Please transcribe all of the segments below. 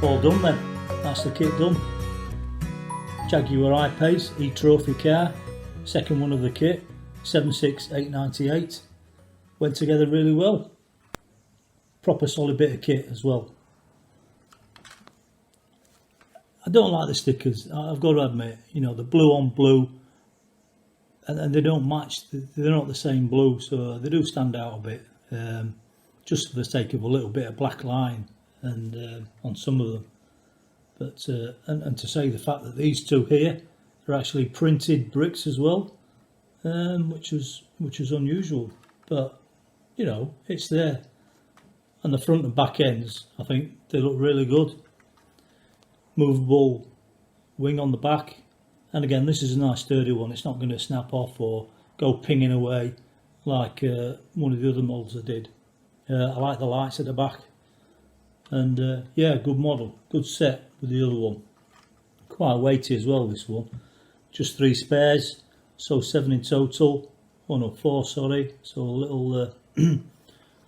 All done then. That's the kit done. Jaguar I-Pace eTrophy car, second one of the kit, 76898. Went together really well. Proper solid bit of kit as well. I don't like the stickers, I've got to admit, you know, the blue on blue, and they don't match, they're not the same blue, so they do stand out a bit, just for the sake of a little bit of black line and on some of them. But and to say the fact that these two here are actually printed bricks as well, which is unusual, but you know, it's there. And the front and back ends, I think they look really good. Movable wing on the back, and again, this is a nice sturdy one. It's not going to snap off or go pinging away like one of the other models I did. I like the lights at the back, and yeah, good model, good set with the other one. Quite weighty as well, this one. Just 3 spares, so 7 in total. Oh no, 4, sorry. So a little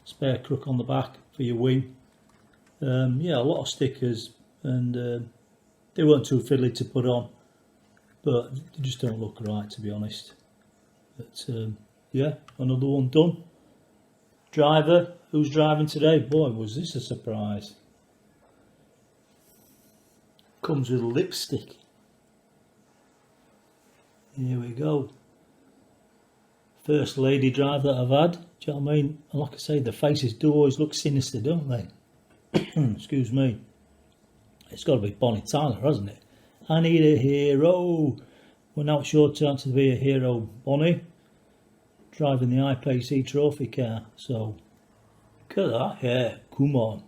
spare crook on the back for your wing. Yeah, a lot of stickers, and they weren't too fiddly to put on, but they just don't look right, to be honest. But yeah, another one done. Driver, who's driving today? Boy, was this a surprise. Comes with lipstick. Here we go. First lady driver that I've had. Do you know what I mean? And like I say, the faces do always look sinister, don't they? Excuse me. It's got to be Bonnie Tyler, hasn't it? I need a hero. Well, now it's your turn to be a hero, Bonnie. Driving the I-Pace eTrophy car. So, look at that. Yeah, come on.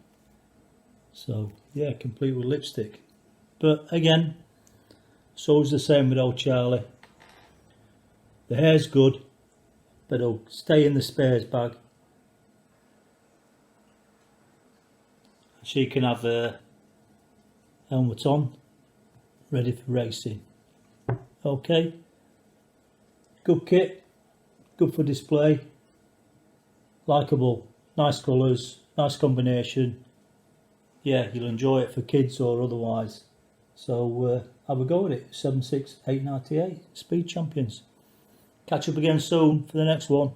So, yeah, complete with lipstick. But again, so is the same with old Charlie. The hair's good, but it'll stay in the spares bag. She can have her helmet on, ready for racing. Okay, good kit, good for display, likeable, nice colours, nice combination. Yeah, you'll enjoy it for kids or otherwise. So have a go at it. 76898 Speed Champions. Catch up again soon for the next one.